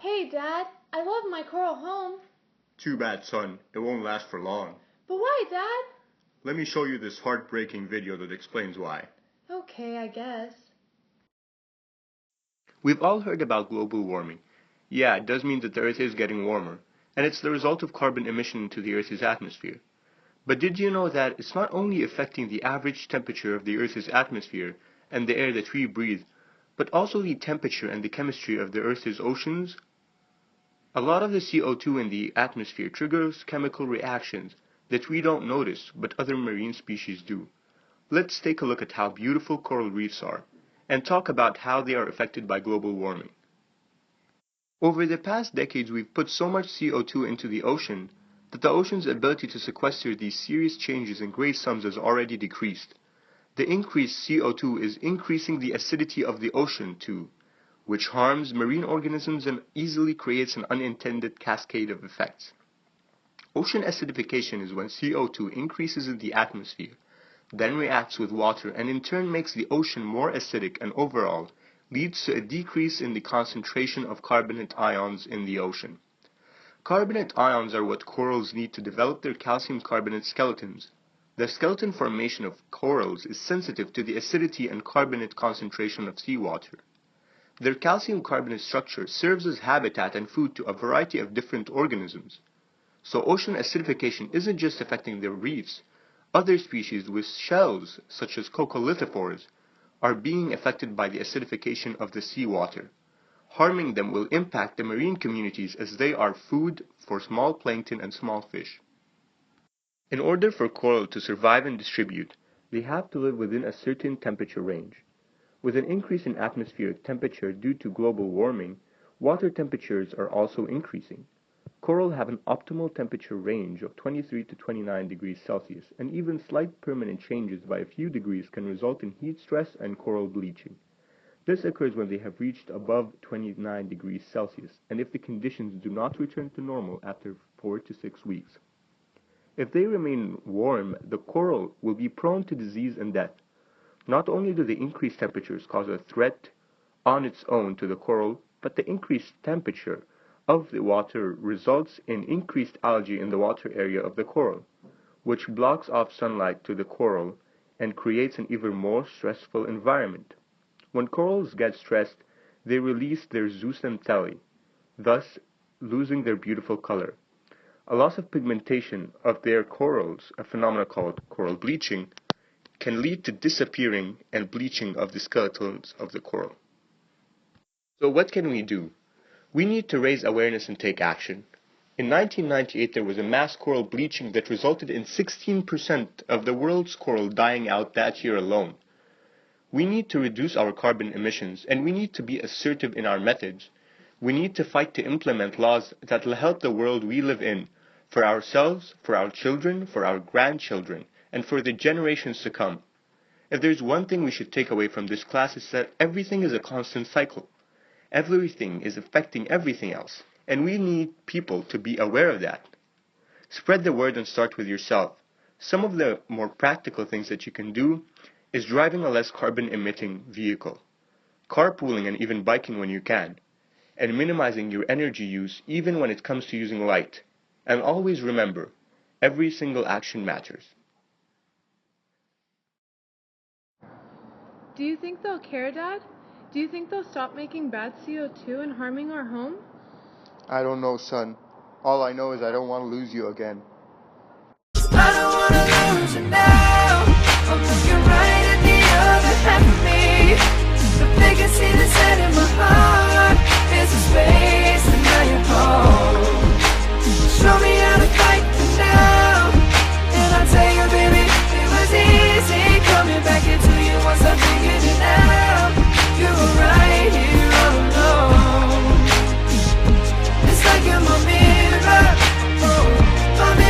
Hey, Dad, I love my coral home. Too bad, son. It won't last for long. But why, Dad? Let me show you this heartbreaking video that explains why. Okay, I guess. We've all heard about global warming. Yeah, it does mean that the Earth is getting warmer, and it's the result of carbon emission into the Earth's atmosphere. But did you know that it's not only affecting the average temperature of the Earth's atmosphere and the air that we breathe, but also the temperature and the chemistry of the Earth's oceans? A lot of the CO2 in the atmosphere triggers chemical reactions that we don't notice, but other marine species do. Let's take a look at how beautiful coral reefs are, and talk about how they are affected by global warming. Over the past decades, we've put so much CO2 into the ocean that the ocean's ability to sequester these serious changes in great sums has already decreased. The increased CO2 is increasing the acidity of the ocean too, which harms marine organisms and easily creates an unintended cascade of effects. Ocean acidification is when CO2 increases in the atmosphere, then reacts with water and in turn makes the ocean more acidic and overall leads to a decrease in the concentration of carbonate ions in the ocean. Carbonate ions are what corals need to develop their calcium carbonate skeletons. The skeleton formation of corals is sensitive to the acidity and carbonate concentration of seawater. Their calcium carbonate structure serves as habitat and food to a variety of different organisms. So ocean acidification isn't just affecting the reefs. Other species with shells, such as coccolithophores, are being affected by the acidification of the seawater. Harming them will impact the marine communities as they are food for small plankton and small fish. In order for coral to survive and distribute, they have to live within a certain temperature range. With an increase in atmospheric temperature due to global warming, water temperatures are also increasing. Coral have an optimal temperature range of 23 to 29 degrees Celsius, and even slight permanent changes by a few degrees can result in heat stress and coral bleaching. This occurs when they have reached above 29 degrees Celsius, and if the conditions do not return to normal after 4 to 6 weeks. If they remain warm, the coral will be prone to disease and death. Not only do the increased temperatures cause a threat on its own to the coral, but the increased temperature of the water results in increased algae in the water area of the coral, which blocks off sunlight to the coral and creates an even more stressful environment. When corals get stressed, they release their zooxanthellae, thus losing their beautiful color. A loss of pigmentation of their corals, a phenomenon called coral bleaching, can lead to disappearing and bleaching of the skeletons of the coral. So what can we do? We need to raise awareness and take action. In 1998, there was a mass coral bleaching that resulted in 16% of the world's coral dying out that year alone. We need to reduce our carbon emissions, and we need to be assertive in our methods. We need to fight to implement laws that will help the world we live in, for ourselves, for our children, for our grandchildren, and for the generations to come. If there's one thing we should take away from this class, is that everything is a constant cycle. Everything is affecting everything else, and we need people to be aware of that. Spread the word and start with yourself. Some of the more practical things that you can do is driving a less carbon-emitting vehicle, carpooling and even biking when you can, and minimizing your energy use even when it comes to using light. And always remember, every single action matters. Do you think they'll care, Dad? Do you think they'll stop making bad CO2 and harming our home? I don't know, son. All I know is I don't want to lose you again. I don't wanna lose you now.